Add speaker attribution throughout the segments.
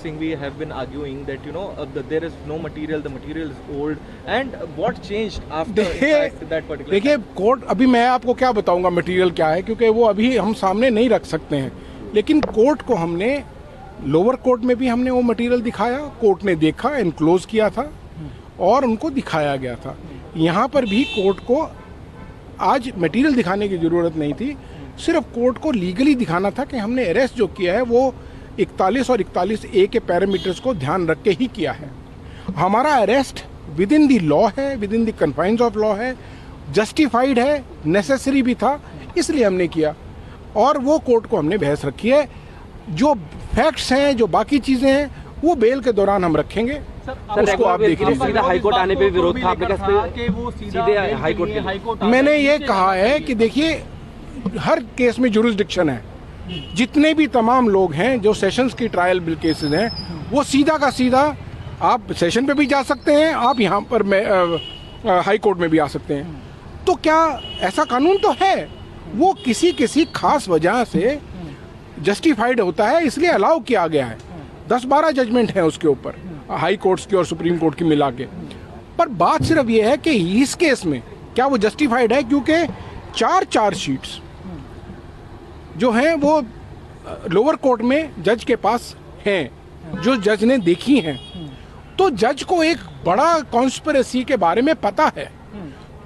Speaker 1: Singhvi have been arguing that there is no material, the material is old, and what changed after that particular?
Speaker 2: देखिए court, अभी मैं आपको क्या बताऊंगा material क्या है, क्योंकि वो अभी हम सामने नहीं रख सकते हैं। लेकिन कोर्ट को हमने, लोअर कोर्ट में भी हमने वो मटेरियल दिखाया, कोर्ट ने देखा, एनक्लोज किया था और उनको दिखाया गया था। यहाँ पर भी कोर्ट को आज मटेरियल दिखाने की ज़रूरत नहीं थी, सिर्फ कोर्ट को लीगली दिखाना था कि हमने अरेस्ट जो किया है वो 41 और 41A के पैरामीटर्स को ध्यान रख के ही किया है। हमारा arrest within the law है, within the confines of law है, जस्टिफाइड है, नेसेसरी भी था, इसलिए हमने किया और वो कोर्ट को हमने बहस रखी है। जो फैक्ट्स हैं, जो बाकी चीज़ें हैं, वो बेल के दौरान हम रखेंगे। उसको आप देख लीजिए।
Speaker 3: सीधा हाईकोर्ट आने पे विरोध था आपने कहा सीधे हाईकोर्ट?
Speaker 2: मैंने ये कहा है कि देखिए हर केस में जुरिस्डिक्शन है। जितने भी तमाम लोग हैं जो सेशंस की ट्रायल बिल केसेस हैं, वो सीधा का सीधा आप सेशन पे भी जा सकते हैं, आप यहाँ पर हाई कोर्ट में भी आ सकते हैं। तो क्या ऐसा कानून तो है, वो किसी खास वजह से जस्टिफाइड होता है, इसलिए अलाउ किया गया है। 10-12 जजमेंट हैं उसके ऊपर, हाई कोर्ट्स की और सुप्रीम कोर्ट की मिला के। पर बात सिर्फ ये है कि इस केस में क्या वो जस्टिफाइड है, क्योंकि 4 चार्जशीट्स जो हैं वो लोअर कोर्ट में जज के पास हैं, जो जज ने देखी हैं। तो जज को एक बड़ा कॉन्स्पिरेसी के बारे में पता है,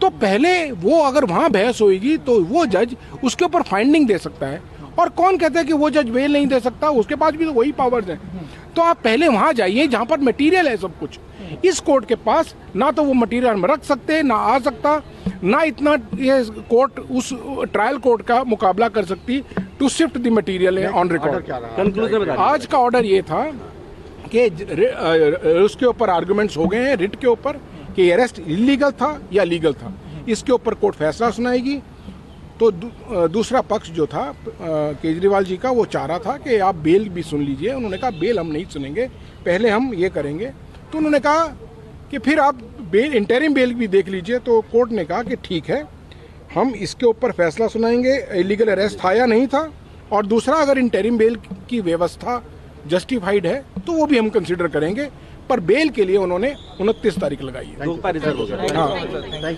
Speaker 2: तो पहले वो अगर वहाँ बहस होगी तो वो जज उसके ऊपर फाइंडिंग दे सकता है। और कौन कहता है कि वो जज बेल नहीं दे सकता, उसके पास भी तो वही पावर्स हैं। तो आप पहले वहाँ जाइए जहाँ पर मटेरियल है सब कुछ। इस कोर्ट के पास ना तो वो मटेरियल हम रख सकते, ना आ सकता, ना इतना ये कोर्ट उस ट्रायल कोर्ट का मुकाबला कर सकती to shift the material on record. आज का ऑर्डर ये था कि उसके ऊपर आर्गुमेंट्स हो गए हैं रिट के ऊपर कि अरेस्ट इलीगल था या लीगल था, इसके ऊपर कोर्ट फैसला सुनाएगी। तो दूसरा पक्ष जो था केजरीवाल जी का, वो चाह रहा था कि आप बेल भी सुन लीजिए। उन्होंने कहा बेल हम नहीं सुनेंगे, पहले हम ये करेंगे। तो उन्होंने कहा कि फिर आप बेल, इंटरिम बेल भी देख लीजिए। तो कोर्ट ने कहा कि ठीक है, हम इसके ऊपर फैसला सुनाएंगे, इलीगल अरेस्ट था या नहीं था, और दूसरा अगर इंटरिम बेल की व्यवस्था जस्टिफाइड है तो वो भी हम कंसिडर करेंगे। पर बेल के लिए उन्होंने 29 तारीख लगाई है।
Speaker 3: हाँ।